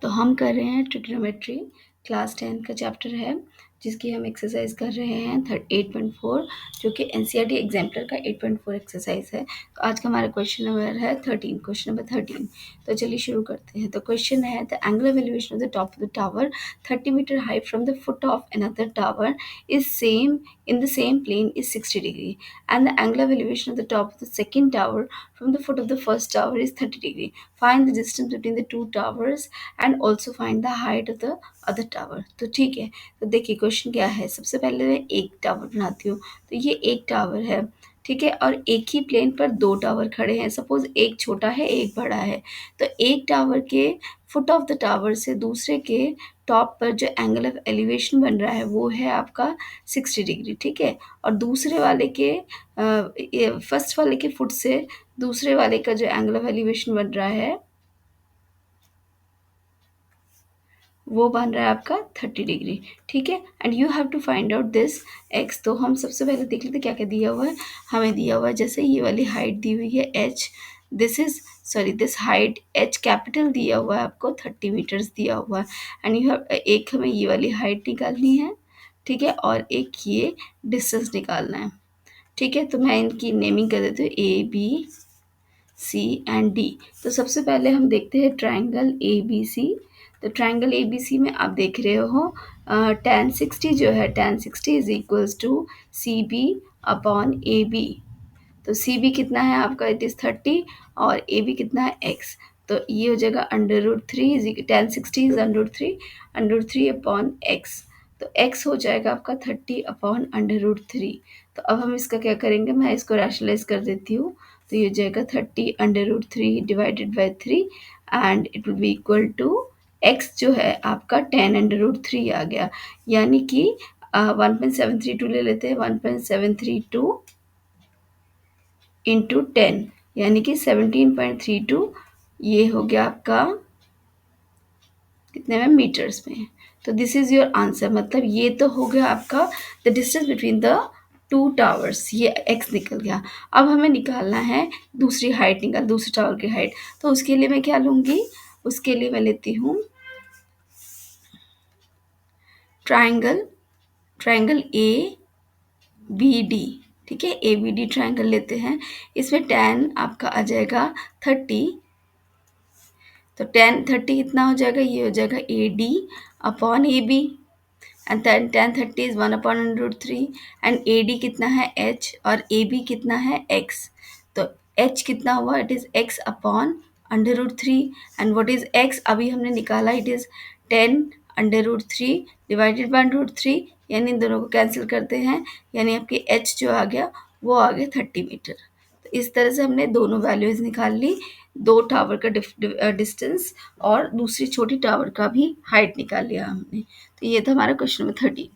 तो हम कर रहे हैं ट्रिग्नोमेट्री, क्लास 10 का चैप्टर है जिसकी हम एक्सरसाइज कर रहे हैं 8.4, जो कि एनसीईआरटी एग्जाम्पलर का 8.4 एक्सरसाइज है। तो आज का हमारा क्वेश्चन नंबर है 13, क्वेश्चन नंबर 13। तो चलिए शुरू करते हैं। तो क्वेश्चन है the angle of elevation of the top of the tower 30 metre high from the foot of another tower is same in the same plane is 60 degree, and the angle of elevation of the top of the second tower from the foot of the first tower is 30 degree. Find the distance between the two towers and also find the height of the other tower. तो ठीक है, तो देखिए question क्या है। सबसे पहले मैं एक टावर बनाती हूँ। तो ये एक टावर है, ठीक है, और एक ही प्लेन पर दो टावर खड़े हैं। सपोज एक छोटा है एक बड़ा है। तो एक टावर के फुट ऑफ द टावर से दूसरे के टॉप पर जो एंगल ऑफ एलिवेशन बन रहा है वो है आपका 60 डिग्री, ठीक है। और दूसरे वाले के फर्स्ट वाले के फुट से दूसरे वाले का जो एंगल ऑफ एलिवेशन बन रहा है वो बन रहा है आपका 30 डिग्री, ठीक है। And you have to find out this X. तो हम सबसे पहले देख लेते क्या क्या दिया हुआ है। हमें दिया हुआ है जैसे ये वाली हाइट दी हुई है H, this height H capital दिया हुआ है आपको 30 मीटर्स दिया हुआ है। एंड यू हैव एक हमें ये वाली हाइट निकालनी है, ठीक है, और एक ये डिस्टेंस निकालना है, ठीक है। तो मैं इनकी नेमिंग कर देती हूँ A B C and D. तो सबसे पहले हम देखते हैं ट्राइंगल ए बी सी। तो ट्राइंगल ए बी सी में आप देख रहे हो tan 60 जो है tan 60 is equals to C B upon A B. तो सी बी कितना है आपका, इट इज़ 30, और ए बी कितना है एक्स। तो ये हो जाएगा √3 is tan 60 is √3 upon x. तो एक्स हो जाएगा आपका 30 अपॉन √3। तो अब हम इसका क्या करेंगे, मैं इसको रैशनलाइज कर देती हूँ। तो ये हो जाएगा 30 √3 divided by 3 and it will be equal to X जो है आपका 10 √3 आ गया। यानी कि 1.732 ले लेते हैं, 1.732 इंटू 10 यानी कि 17.32। ये हो गया आपका कितने में, मीटर्स में। तो दिस इज़ योर आंसर। मतलब ये तो हो गया आपका the distance between the two towers, ये एक्स निकल गया। अब हमें निकालना है दूसरी हाइट, दूसरे टावर की हाइट। तो उसके लिए मैं क्या लूँगी, उसके लिए मैं लेती हूँ ट्राइंगल ए बी डी, ठीक है। ए बी डी ट्राइंगल लेते हैं। इसमें tan आपका आ जाएगा 30। तो tan 30 कितना हो जाएगा, ये हो जाएगा A D upon A B. And tan 30 is 1 upon √3। And A D कितना है h और ए बी कितना है x। तो h कितना हुआ, it is x upon √3। And what is x अभी हमने निकाला, इट इज़ 10 √3 डिवाइडेड बाय √3, यानी इन दोनों को कैंसिल करते हैं, यानी आपकी h जो आ गया वो आ गया 30 मीटर। तो इस तरह से हमने दोनों वैल्यूज़ निकाल ली, दो टावर का डिस्टेंस और दूसरी छोटी टावर का भी हाइट निकाल लिया हमने। तो ये था हमारा क्वेश्चन नंबर 13।